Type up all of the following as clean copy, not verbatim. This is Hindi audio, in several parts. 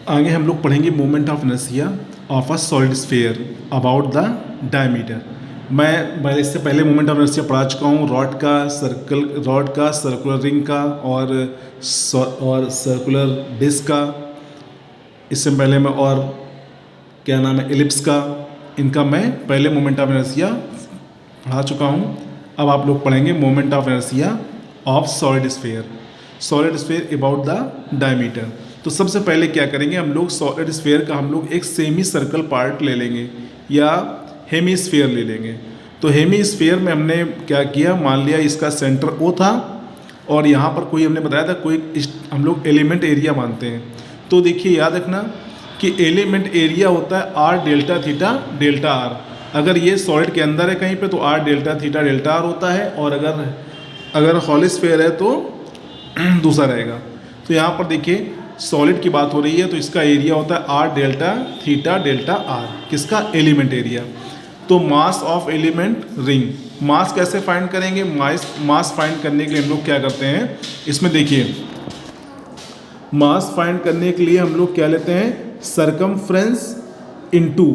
आगे हम लोग पढ़ेंगे moment of inertia of a solid sphere about the diameter. मैं इससे पहले मोमेंट ऑफ इनर्शिया पढ़ा चुका हूँ रॉड का सर्कुलर रिंग का और सर्कुलर डिस्क का। इससे पहले मैं और क्या नाम है एलिप्स का, इनका मैं पहले मोमेंट ऑफ इनर्शिया पढ़ा चुका हूँ। अब आप लोग पढ़ेंगे moment of inertia of solid sphere about the diameter. तो सबसे पहले क्या करेंगे हम लोग, सॉलिड स्फीयर का हम लोग एक सेमी सर्कल पार्ट ले लेंगे या हेमी स्फीयर ले लेंगे। तो हेमी स्फीयर में हमने क्या किया, मान लिया इसका सेंटर ओ था और यहाँ पर कोई हमने बताया था कोई हम लोग एलिमेंट एरिया मानते हैं। तो देखिए याद रखना कि एलिमेंट एरिया होता है r delta theta delta are. अगर ये सॉलिड के अंदर है कहीं पे तो are delta theta delta are होता है, और अगर हॉल स्फीयर है तो दूसरा रहेगा। तो यहाँ पर देखिए सॉलिड की बात हो रही है तो इसका एरिया होता है r delta theta delta are, किसका एलिमेंट एरिया। तो मास ऑफ एलिमेंट रिंग, मास कैसे फाइंड करेंगे, मास फाइंड करने के लिए हम लोग क्या करते हैं, इसमें देखिए मास फाइंड करने के लिए हम लोग क्या लेते हैं, circumference into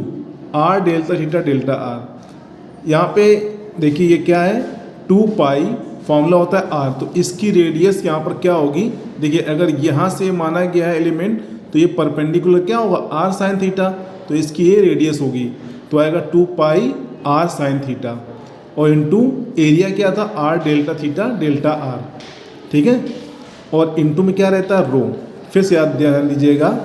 are delta theta delta are. यहाँ पे देखिए ये क्या है, 2 पाई फॉर्मूला होता है आर, तो इसकी रेडियस यहाँ पर क्या होगी, देखिए अगर यहाँ से माना गया है एलिमेंट तो ये परपेंडिकुलर क्या होगा आर साइन थीटा, तो इसकी ये रेडियस होगी तो आएगा 2 पाई आर साइन थीटा और इनटू एरिया क्या था are delta theta delta are, ठीक है। और इनटू में क्या रहता है रो। फिर से याद ध्यान दीजिएगा,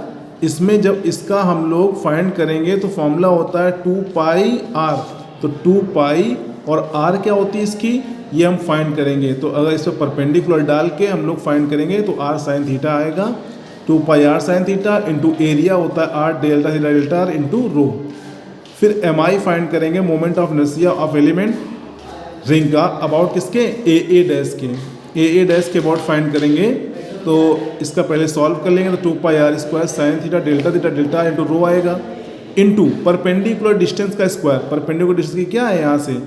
इसमें जब इसका हम लोग फाइंड करेंगे तो फॉर्मूला होता है 2 पाई आर, तो 2 पाई और आर क्या होती है इसकी, ये हम फाइंड करेंगे। तो अगर इस पर परपेंडिकुलर डाल के हम लोग फाइंड करेंगे तो आर साइन थीटा आएगा, 2 pi r sine theta into area होता है r delta theta delta r into rho. फिर एम आई फाइंड करेंगे moment of inertia of element ring का अबाउट किसके, ए डैश के अबाउट फाइंड करेंगे। तो इसका पहले सॉल्व कर लेंगे तो 2 pi r square sine theta delta r into rho आएगा, इंटू परपेंडिकुलर डिस्टेंस का स्क्वायर। परपेंडिकुलर डिस्टेंस की क्या है, यहाँ से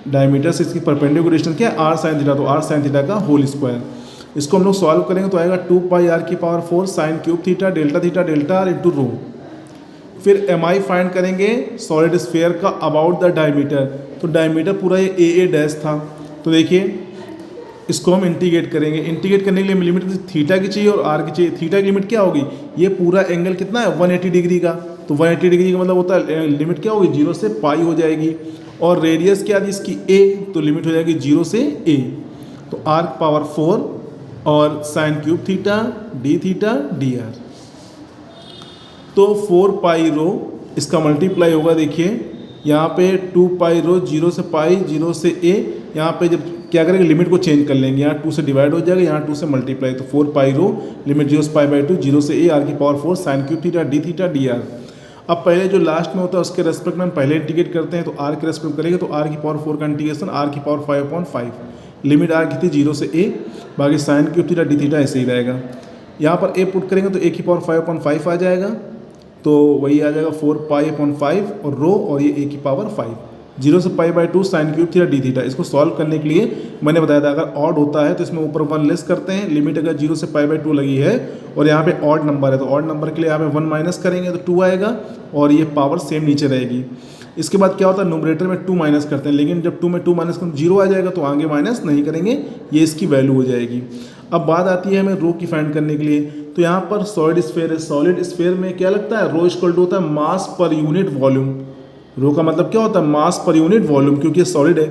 डायमीटर से इसकी परपेंडिकुलर डिस्टेंस क्या है आर साइन थीटा, तो आर साइन थीटा का होल स्क्वायर। इसको हम लोग सॉल्व करेंगे तो आएगा 2 पाई आर की power 4 sign cube theta delta r into rho. फिर एम आई फाइंड करेंगे सॉलिड स्फीयर का अबाउट द डायमीटर। तो डायमीटर पूरा ये ए डैश था, तो देखिए इसको हम इंटीग्रेट करेंगे। इंटीग्रेट करने के लिए लिमिट थीटा की चाहिए और आर की चाहिए। थीटा की लिमिट क्या होगी, ये पूरा एंगल कितना है 180 डिग्री का, तो 180 डिग्री का मतलब होता है लिमिट क्या होगी 0 से पाई हो जाएगी। और रेडियस क्या थी इसकी ए, तो लिमिट हो जाएगी 0 से ए, तो आर पावर 4 और sign cube theta D R. तो 4 पाई रो इसका मल्टीप्लाई होगा, देखिए यहाँ पे 2 पाई रो 0 से पाई 0 से ए, यहाँ पे जब क्या करेंगे लिमिट को चेंज कर लेंगे, यहाँ 2 से डिवाइड हो जाएगा, यहाँ 2 से मल्टीप्लाई, तो 4 पाई रो लिमिट 0 से पाई बाई 2 0 से ए आर की power 4 sign cube theta D R. अब पहले जो लास्ट में होता है उसके रेस्पेक्ट में हम पहले इंटीग्रेट करते हैं, तो आर के रेस्पेक्ट करेंगे तो आर की पावर 4 का इंटीग्रेशन आर की पावर 5/5, लिमिट आर की थी 0 से ए, बाकी sign cube theta D theta ऐसे ही रहेगा। यहाँ पर ए पुट करेंगे तो ए की पावर 5/5 आ जाएगा, तो वही आ जाएगा 4 पाई/5 और रो और ये ए की पावर 5, 0 से pi by 2 sign cube theta D theta. इसको सॉल्व करने के लिए मैंने बताया था अगर ऑड होता है तो इसमें ऊपर 1 लेस करते हैं, लिमिट अगर 0 से पाई बाई 2 लगी है और यहाँ पे ऑड नंबर है तो ऑड नंबर के लिए यहाँ पे 1 माइनस करेंगे तो 2 आएगा और ये पावर सेम नीचे रहेगी। इसके बाद क्या होता है न्यूमरेटर में 2 माइनस करते हैं, लेकिन जब 2 में 2 माइनस करें 0 आ जाएगा, तो आगे माइनस नहीं करेंगे, ये इसकी वैल्यू हो जाएगी। अब बात आती है हमें रो की फाइंड करने के लिए, तो यहाँ पर सॉलिड स्फीयर है, सॉलिड स्फीयर में क्या लगता है रो इक्वल टू होता है मास पर यूनिट वॉल्यूम। रो का मतलब क्या होता है मास पर यूनिट वॉल्यूम, क्योंकि ये सॉलिड है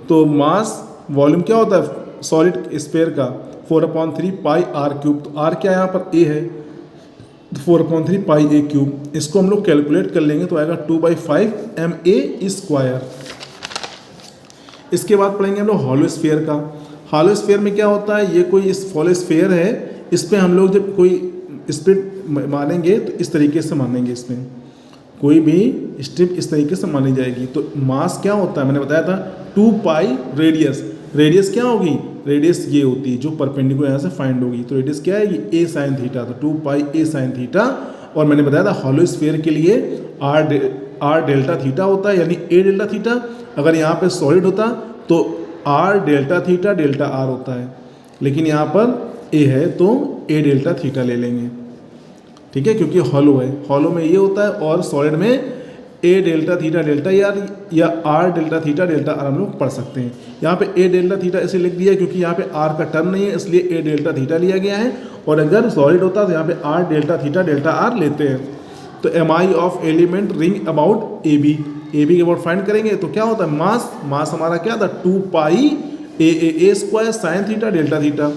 तो मास वॉल्यूम क्या होता है सॉलिड स्फीयर का 4/3 पाई आर क्यूब। तो आर क्या यहाँ पर ए है, 4/3 पाई ए क्यूब। इसको हम लोग कैलकुलेट कर लेंगे तो आएगा 2/5 ma स्क्वायर। इसके बाद पढ़ेंगे हम लोग हॉलो स्फीयर का। हॉलो स्फीयर में क्या होता है, ये कोई इस हॉलो स्फीयर है, इस पर हम लोग जब कोई स्प्लिट मानेंगे तो इस तरीके से मानेंगे, इसमें कोई भी स्ट्रिप इस तरीके से मानी जाएगी। तो मास क्या होता है मैंने बताया था 2 पाई रेडियस क्या होगी, रेडियस ये होती है जो परपेंडिकुलर यहाँ से फाइंड होगी, तो रेडियस क्या है ये ए साइन थीटा, तो 2 पाई ए साइन थीटा। और मैंने बताया था हॉलो स्फीयर के लिए आर डेल्टा थीटा होता है, यानी ए डेल्टा थीटा। अगर यहाँ पे सॉलिड होता तो are delta theta delta are होता है, लेकिन यहाँ पर ए है तो ए डेल्टा थीटा ले लेंगे। ठीक है, क्योंकि हॉलो है, हॉलो में ये होता है, और सॉलिड में ए डेल्टा थीटा डेल्टा या are delta theta delta are हम लोग पढ़ सकते हैं। यहाँ पे ए डेल्टा थीटा ऐसे लिख दिया क्योंकि यहाँ पे आर का टर्म नहीं है, इसलिए ए डेल्टा थीटा लिया गया है, और अगर सॉलिड होता तो यहाँ पे r delta theta delta r लेते हैं। तो M I of element ring about A B के अबाउट फाइंड करेंगे तो क्या होता है, मास हमारा क्या था 2 pi a square sine theta delta theta,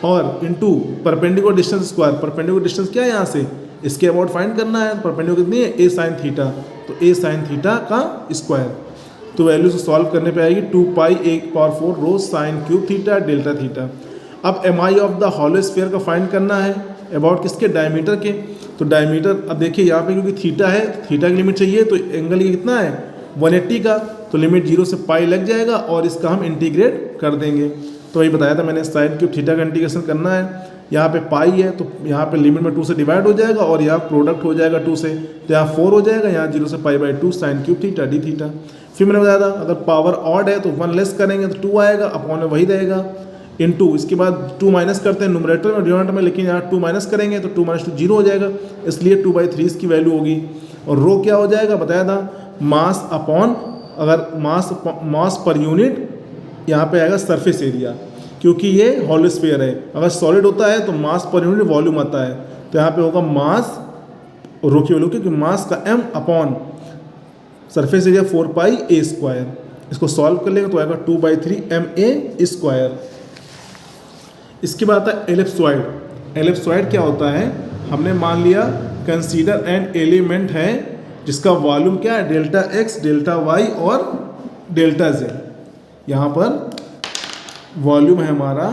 और into perpendicular distance square, perpendicular distance क्या है यहाँ से, इसके अबाउट फाइंड करना है, परपेंडिकुलर कितनी है ए साइन थीटा, तो ए साइन थीटा का स्क्वायर। तो वैल्यू से सॉल्व करने पे आएगी 2 pi a power 4 rho sine cube theta delta theta. अब M I of the hollow sphere का फाइंड करना है अबाउट किसके, डायमीटर के। तो डायमीटर अब देखिए यहाँ पे क्योंकि थीटा है, थीटा की लिमिट चाहिए, तो एंगल ये कितना है 180 का, तो लिमिट 0 से पाई लग जाएगा और इसका हम इंटीग्रेट कर देंगे। तो वही बताया था मैंने, साइन क्यूब थीटा का इंटीग्रेशन करना है, यहाँ पे पाई है तो यहाँ पे लिमिट में 2 से डिवाइड हो जाएगा और यहाँ प्रोडक्ट हो जाएगा 2 से, तो यहाँ 4 हो जाएगा, यहाँ 0 से pi by 2 sign cube theta D theta. फिर मैंने बताया था अगर पावर ऑड है तो 1 लेस करेंगे तो 2 आएगा, अपॉन में वही रहेगा, इनटू इसके बाद 2 माइनस करते हैं न्यूमरेटर में डिनोमिनेटर में, लेकिन यहाँ 2 माइनस करेंगे तो 2 माइनस 2 0 हो जाएगा, इसलिए 2/3 इसकी वैल्यू होगी। और रो क्या हो जाएगा बताया था, मास अपॉन, अगर मास पर यूनिट यहाँ पे आएगा सरफेस एरिया, क्योंकि ये हॉलो स्फीयर है। अगर सॉलिड होता है तो मास पर यूनिट वॉल्यूम आता है, तो यहाँ पे होगा मास, रो की वैल्यू क्योंकि मास का m upon surface area 4 pi a square. इसको सॉल्व कर लेंगे तो आएगा 2/3 ma स्क्वायर। इसके बाद आता है एलिप्सॉइड। एलिप्सॉइड क्या होता है, हमने मान लिया कंसीडर एन एलिमेंट है जिसका वॉल्यूम क्या है, डेल्टा एक्स डेल्टा वाई और डेल्टा जेड। यहाँ पर वॉल्यूम है हमारा,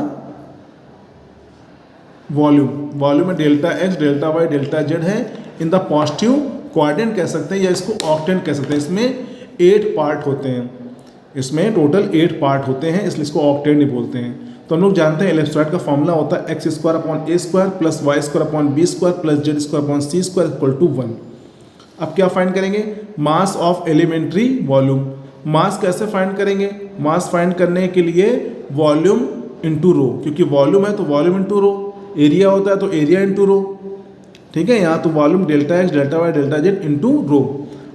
वॉल्यूम में delta x delta y delta z है, इन द पॉजिटिव क्वाड्रेंट कह सकते हैं या इसको ऑक्टेंट कह सकते हैं। इसमें 8 पार्ट होते हैं, इसमें टोटल 8 पार्ट होते हैं, इसलिए इसको ऑक्टेंट नहीं बोलते हैं। तो हम लोग जानते हैं एलिप्सॉइड का फॉर्मूला होता है x square upon a square plus y square upon b square plus z square upon c square equal to 1। अब क्या फाइंड करेंगे, mass of elementary volume. Mass कैसे फाइंड करेंगे, मास फाइंड करने के लिए वॉल्यूम इंटू रो, क्योंकि वॉल्यूम है तो वॉल्यूम इंटू रो, एरिया होता है तो एरिया इंटू रो, ठीक है। यहाँ तो volume delta x delta y delta z into rho.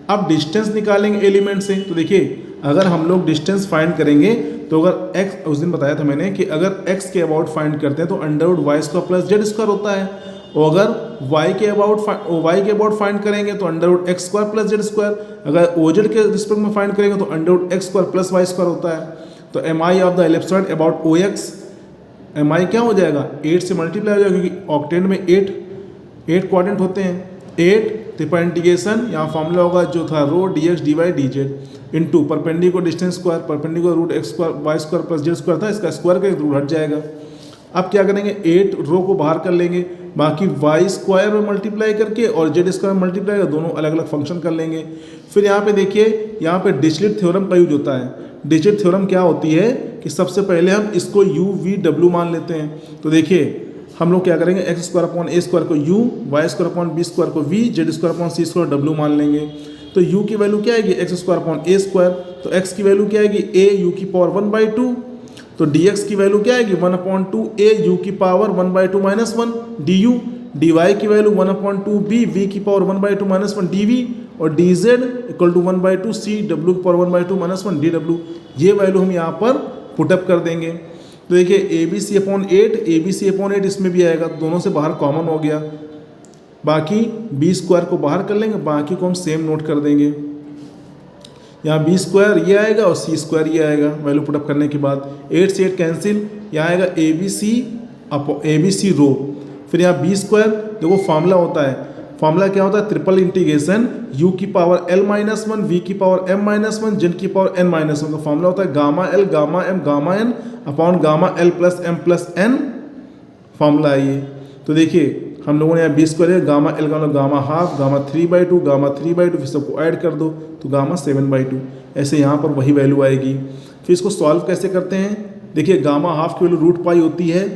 अब डिस्टेंस निकालेंगे एलिमेंट से, तो देखिए अगर हम लोग डिस्टेंस फाइंड करेंगे तो अगर x, उस दिन बताया था मैंने कि अगर x के अबाउट फाइंड करते हैं तो under root y square plus z square होता है, और अगर y के अबाउट फाइंड करेंगे तो under root x square plus z square, अगर ओजेड के रिस्पेक्ट में फाइंड करेंगे तो under root x square plus y square होता है। तो M I of the ellipsoid about O X, M I क्या हो जाएगा 8 से मल्टीप्लाई हो जाएगा, क्योंकि ऑक्टेंट में 8 क्वाड्रेंट होते हैं। 8 त्रिपल इंटीग्रेशन, यहाँ फॉर्मूला होगा जो था rho d x d y d z into perpendicular distance square, perpendicular root x square y square plus z square था, इसका स्क्वायर का एक रूट हट जाएगा। अब क्या करेंगे, 8 रो को बाहर कर लेंगे, बाकी वाई स्क्वायर में मल्टीप्लाई करके और जेड स्क्वायर में मल्टीप्लाई कर, दोनों अलग अलग फंक्शन कर लेंगे। फिर यहाँ पे देखिए, यहाँ पे डिरिचलेट थ्योरम का यूज होता है। डिरिचलेट थ्योरम क्या होती है कि सबसे पहले हम इसको यू वी डब्ल्यू मान लेते हैं। तो देखिए हम लोग क्या करेंगे, x square upon a square को u, y square upon b square को v, z square upon c square w मान लेंगे। तो u की वैल्यू क्या आएगी, x square upon a square, तो x की वैल्यू क्या आएगी a u की पावर 1/2, तो dx की वैल्यू क्या आएगी 1/2 a u की पावर 1/2 माइनस 1 du, dy की वैल्यू 1/2 b v की पावर 1/2 माइनस 1 dv, और dz equal to 1/2 c w की पावर 1/2 माइनस 1 dw। ये वैल्यू हम यहाँ पर पुटअप कर देंगे। तो देखिए ए बी सी अपॉन 8 इसमें भी आएगा, तो दोनों से बाहर कॉमन हो गया, बाकी बी स्क्वायर को बाहर कर लेंगे, बाकी को हम सेम नोट कर देंगे। यहाँ बी स्क्वायर ये आएगा और सी स्क्वायर ये आएगा वैल्यू पुटअप करने के बाद। 8 से 8 कैंसिल, यहाँ आएगा ए बी सी रो, फिर यहाँ बी स्क्वायर, देखो फॉर्मूला होता है, फॉर्मूला क्या होता है, ट्रिपल इंटीग्रेशन u की पावर l माइनस 1, v की पावर m माइनस 1, जेड की पावर n माइनस 1 का फॉर्मूला होता है gamma l gamma m gamma n upon gamma l plus m plus n, formula है ये। तो देखिए हम लोगों ने यहाँ b square gamma l gamma half gamma 3/2 gamma 3/2, फिर सबको ऐड कर दो तो गामा 7/2, ऐसे यहाँ पर वही वैल्यू आएगी। फिर इसको सॉल्व कैसे करते हैं, देखिए गामा हाफ की वैल्यू रूट पाई होती है,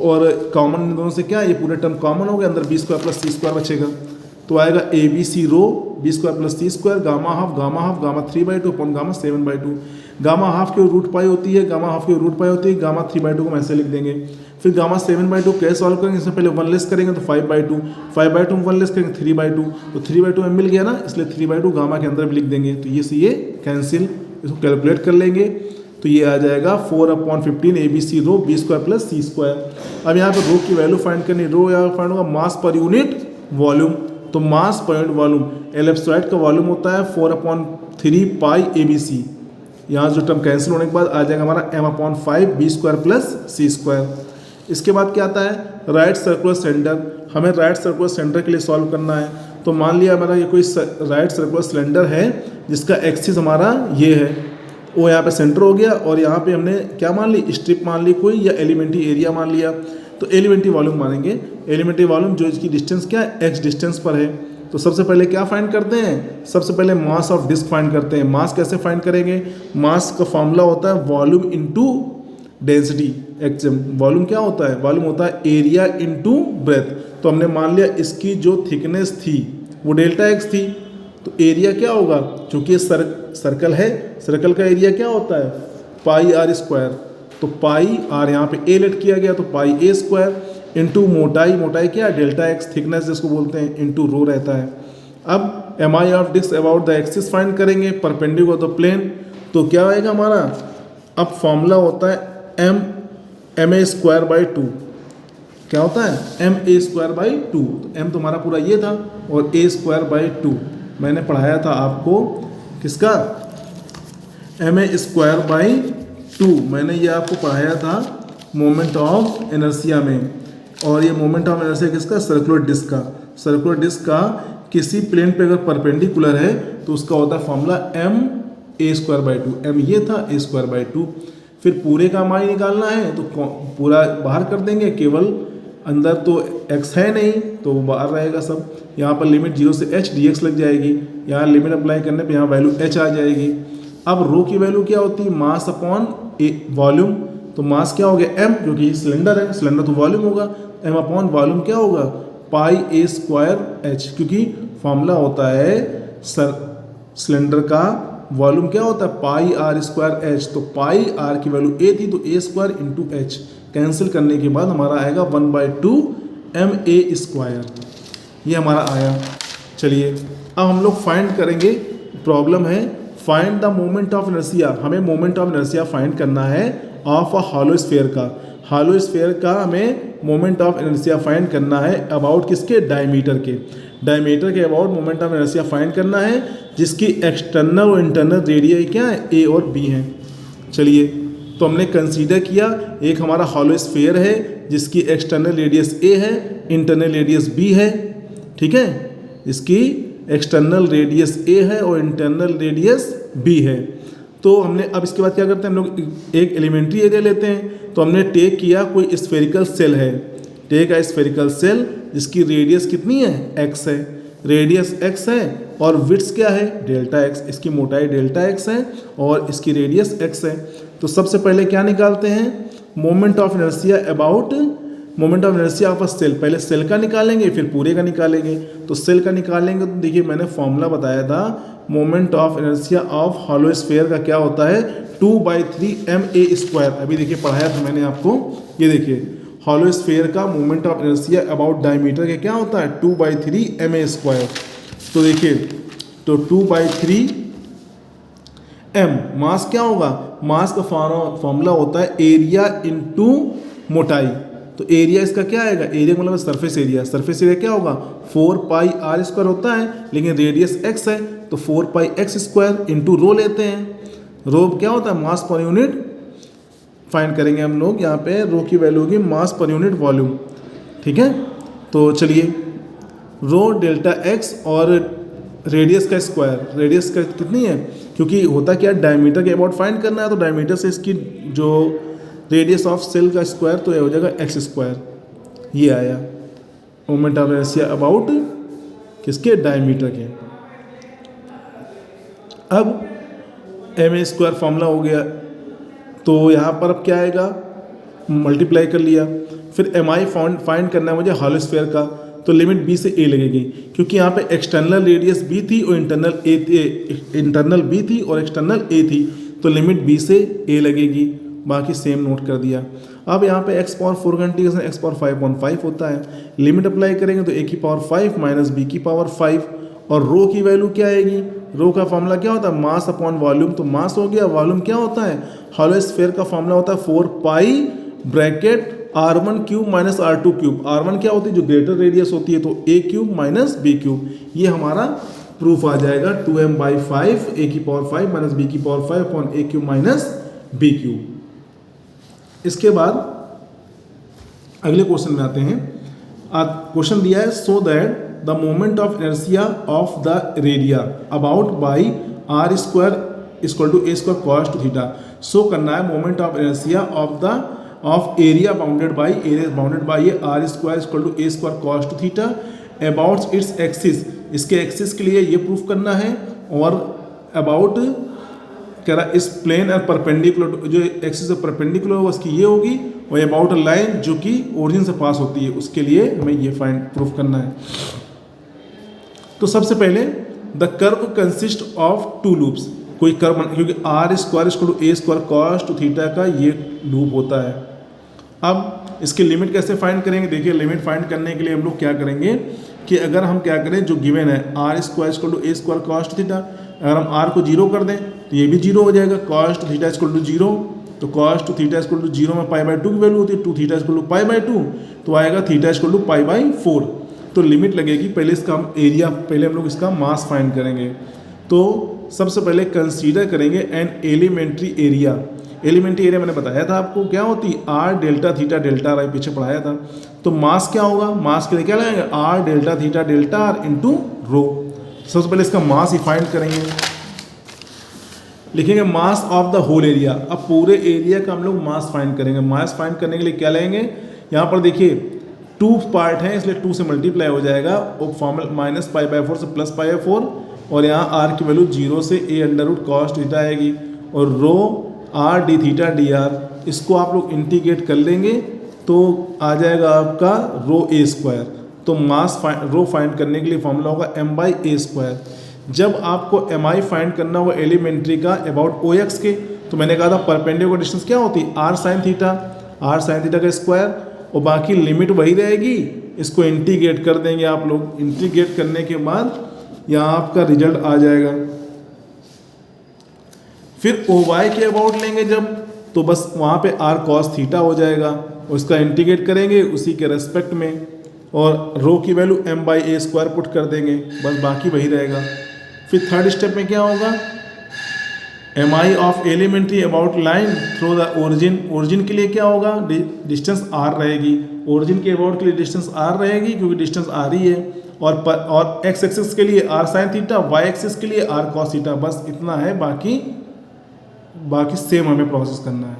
और कॉमन इन दोनों से क्या, ये पूरे टर्म कॉमन हो गया, अंदर b square plus c square बचेगा, तो आएगा a b c rho b square plus c square gamma half gamma 3/2 upon gamma 7/2। Gamma half की रूट पाई होती है, गामा हाफ की रूट पाई होती है, गामा 3/2 को हम ऐसे लिख देंगे। फिर गामा 7/2 कैसे सॉल्व करेंगे, इसमें पहले 1 लेस करेंगे तो 5/2, 5/2 में 1 लेस करेंगे 3/2, तो 3/2 में मिल गया ना, इसलिए 3/2 गामा के अंदर भी लिख देंगे, तो ये कैंसिल, इसको कैलकुलेट कर लेंगे तो ये आ जाएगा 4/15 ABC रो B² प्लस C²। अब यहाँ पर रो की वैल्यू फाइंड करनी, रो यहाँ फाइंड होगा मास पर यूनिट वॉल्यूम, तो मास पर यूनिट वॉल्यूम एलिप्सॉइड का वॉल्यूम होता है 4/3 पाई ABC। यहाँ जो टर्म कैंसिल होने के बाद आ जाएगा हमारा m/5 B² प्लस C²। इसके बाद क्या आता है, राइट सर्कुलर सिलेंडर, हमें राइट सर्कुलर सिलेंडर के लिए सॉल्व करना है। तो मान लिया हमारा ये कोई राइट सर्कुलर सिलेंडर है जिसका एक्सिस हमारा ये है, वो यहाँ पे सेंटर हो गया, और यहाँ पे हमने क्या मान ली, स्ट्रिप मान ली कोई, या एलिमेंट्री एरिया मान लिया, तो एलिमेंट्री वॉल्यूम मानेंगे। एलिमेंट्री वॉल्यूम जो इसकी डिस्टेंस क्या है, x डिस्टेंस पर है। तो सबसे पहले क्या फाइंड करते हैं, सबसे पहले मास ऑफ डिस्क फाइंड करते हैं। मास कैसे फाइंड करेंगे, मास का फॉर्मूला होता है वॉल्यूम इंटू डेंसिटी। वॉल्यूम क्या होता है, वॉल्यूम होता है एरिया इंटू ब्रेथ। तो हमने मान लिया इसकी जो थिकनेस थी वो ΔX थी, तो एरिया क्या होगा, क्योंकि ये सर्कल है, सर्कल का एरिया क्या होता है πr², तो πr यहाँ पे a लेट किया गया तो πa² इंटू मोटाई, मोटाई क्या है ΔX, थिकनेस जिसको बोलते हैं, इंटू रो रहता है। अब mi of disc about the axis find करेंगे, परपेंडिकुलर तो प्लेन, तो क्या आएगा हमारा, अब फॉर्मूला होता है ma²/2, क्या होता है ma²/2, तो m तुम्हारा पूरा ये था और a²/2 मैंने पढ़ाया था आपको, किसका, ma²/2 मैंने ये आपको पढ़ाया था मोमेंट ऑफ इनर्शिया में। और ये मोमेंट ऑफ इनर्शिया किसका, सर्कुलर डिस्क का। सर्कुलर डिस्क का किसी प्लेन पे अगर परपेंडिकुलर है तो उसका होता है फॉर्मूला ma²/2, m ये था, a²/2। फिर पूरे का माई निकालना है तो पूरा बाहर कर देंगे, केवल अंदर तो x है नहीं तो वो बाहर रहेगा सब। यहाँ पर लिमिट 0 से h dx लग जाएगी, यहाँ लिमिट अप्लाई करने पे यहाँ वैल्यू h आ जाएगी। अब रो की वैल्यू क्या होती है, मास अपॉन वॉल्यूम, तो मास क्या हो गया m, क्योंकि सिलेंडर है, सिलेंडर तो वॉल्यूम होगा, m अपॉन वॉल्यूम क्या होगा πa²h, क्योंकि फॉर्मूला होता है सिलेंडर का वॉल्यूम क्या होता है πr²h, तो πr की वैल्यू a थी तो a² इंटू h, कैंसिल करने के बाद हमारा आएगा 1/2 ma², ये हमारा आया। चलिए अब हम लोग फाइंड करेंगे, प्रॉब्लम है find the moment of inertia, हमें मोमेंट ऑफ इनर्शिया फाइंड करना है ऑफ अ हॉलो स्फीयर का। हॉलो स्फीयर का हमें मोमेंट ऑफ इनर्शिया फाइंड करना है अबाउट किसके, डायमीटर के, डायमीटर के about moment of inertia find करना है, जिसकी एक्सटर्नल और इंटरनल रेडियस क्या है, ए और बी हैं। चलिए तो हमने कंसीडर किया एक हमारा हॉलो स्फीयर है जिसकी एक्सटर्नल रेडियस ए है, इंटरनल रेडियस बी है, ठीक है, इसकी एक्सटर्नल रेडियस ए है और इंटरनल रेडियस बी है। तो हमने अब इसके बाद क्या करते हैं, हम लोग एक एलिमेंट्री एरिया लेते हैं। तो हमने टेक किया कोई स्फेरिकल सेल है, टेक है स्फेरिकल सेल जिसकी रेडियस कितनी है, x है, रेडियस x है और विड्थ क्या है ΔX, इसकी मोटाई ΔX है और इसकी रेडियस x है। तो सबसे पहले क्या निकालते हैं, moment of inertia about moment of inertia of a shell, पहले सेल का निकालेंगे फिर पूरे का निकालेंगे। तो सेल का निकालेंगे तो देखिए मैंने फॉर्मूला बताया था, moment of inertia of hollow sphere का क्या होता है 2/3 ma²। अभी देखिए पढ़ाया था मैंने आपको, ये देखिए हॉलो स्फीयर का moment of inertia about diameter का क्या होता है 2/3 ma²। तो देखिए तो 2/3 m, मास क्या होगा, मास का फॉर्मूला होता है एरिया इंटू मोटाई। तो एरिया इसका क्या आएगा, एरिया मतलब सरफेस एरिया, सरफेस एरिया क्या होगा 4πr² होता है, लेकिन रेडियस x है तो 4πx² इंटू रो लेते हैं। रो क्या होता है मास पर यूनिट, फाइंड करेंगे हम लोग, यहाँ पे रो की वैल्यू होगी मास पर यूनिट वॉल्यूम, ठीक है। तो चलिए रो ΔX और रेडियस का स्क्वायर, रेडियस का कितनी है, क्योंकि होता क्या डायमीटर के अबाउट फाइंड करना है, तो डायमीटर से इसकी जो रेडियस ऑफ सेल का स्क्वायर तो ये हो जाएगा x²। ये आया मोमेंट ऑफ इनर्शिया अबाउट किसके, डायमीटर के। अब ma² फॉर्मूला हो गया, तो यहाँ पर अब क्या आएगा, मल्टीप्लाई कर लिया। फिर mi फाइंड करना है मुझे हॉलो स्फीयर का, तो लिमिट b से a लगेगी, क्योंकि यहाँ पे एक्सटर्नल रेडियस b थी और इंटरनल b थी और एक्सटर्नल a थी, तो लिमिट b से a लगेगी। बाकी सेम नोट कर दिया। अब यहाँ पे x पावर 4 का इंटीग्रेशन x पावर 5/5 होता है, लिमिट अप्लाई करेंगे तो a की पावर 5 माइनस b की पावर 5, और रो की वैल्यू क्या आएगी, रो का फॉर्मूला क्या होता है, मास अपॉन वॉल्यूम, तो मास हो गया, वॉल्यूम क्या होता है, हॉलो स्फीयर का फॉर्मूला होता है 4 pi bracket r1 cube minus r2 cube, r1 क्या होती है जो ग्रेटर रेडियस होती है, तो a cube minus b cube, ये हमारा प्रूफ आ जाएगा 2m/5 a की पावर 5 माइनस b की power 5 upon a cube minus b cube. इसके बाद अगले क्वेश्चन में आते हैं। क्वेश्चन दिया है so that the moment of inertia of the area about by r square equal to a square cos two theta. So करना है moment of inertia of area bounded by r square equal to a square cos two theta about its axis, इसके एक्सिस के लिए ये प्रूफ करना है, और अबाउट कह रहा इस प्लेन और परपेंडिकुलर, जो एक्सिस परपेंडिकुलर होगा उसकी ये होगी, और अबाउट अ लाइन जो कि ओरिजिन से पास होती है उसके लिए हमें ये फाइंड प्रूफ करना है। तो सबसे पहले the curve consist of two loops, कोई कर्व, क्योंकि r square equal to a square cos two theta का ये लूप होता है। अब इसकी लिमिट कैसे फाइंड करेंगे, देखिए लिमिट फाइंड करने के लिए हम लोग क्या करेंगे कि अगर हम क्या करें, जो गिवन है r square equal to a square cos two theta, अगर हम r को 0 कर दें तो ये भी 0 हो जाएगा, cos two theta equal to 0, तो cos two theta equal to 0 में π/2 की वैल्यू होती है, 2 थीटा इक्वल टू π/2, तो आएगा थीटा इक्वल टू π/4। तो लिमिट लगेगी, पहले इसका हम एरिया, पहले हम लोग इसका मास फाइंड करेंगे। तो सबसे पहले कंसीडर करेंगे an elementary area. Elementary area मैंने बताया था आपको क्या होती, r delta theta delta r पीछे पढ़ाया था। तो मास क्या होगा, मास के लिए क्या लगाएंगे, r delta theta delta r into rho. सबसे पहले इसका मास ही फाइंड करेंगे, लिखेंगे mass of the whole area. अब पूरे एरिया का हम लोग मास फाइंड करेंगे। मास फाइंड करने के लिए क्या लेंगे, यहाँ पर देखिए 2 पार्ट हैं इसलिए 2 से मल्टीप्लाई हो जाएगा, और फॉर्मूला माइनस π/4 से प्लस π/4, और यहाँ r की वैल्यू 0 से a under root cos theta आएगी, और rho r d theta dr, इसको आप लोग इंटीग्रेट कर लेंगे तो आ जाएगा आपका रो a स्क्वायर। तो मास रो फाइंड करने के लिए फॉर्मूला होगा m/a स्क्वायर। जब आपको mi फाइंड करना होगा एलिमेंट्री का अबाउट ox के, तो मैंने कहा था परपेंडिकुलर डिस्टेंस क्या होती है, r sin थीटा का स्क्वायर, और बाकी लिमिट वही रहेगी, इसको इंटीग्रेट कर देंगे आप लोग। इंटीग्रेट करने के बाद यहाँ आपका रिजल्ट आ जाएगा। फिर OY के अबाउट लेंगे जब, तो बस वहाँ पे r cos थीटा हो जाएगा, उसका इंटीग्रेट करेंगे उसी के रेस्पेक्ट में, और रो की वैल्यू m/a स्क्वायर पुट कर देंगे, बस बाकी वही रहेगा। फिर थर्ड स्टेप में क्या होगा, mi of elementary about line through the origin के लिए क्या होगा, डिस्टेंस r रहेगी, ओरिजिन के अबाउट के लिए डिस्टेंस r रहेगी क्योंकि डिस्टेंस r ही है, और x एक्सिस के लिए r sin theta, y axis के लिए r cos थीटा, बस इतना है, बाकी सेम हमें प्रोसेस करना है।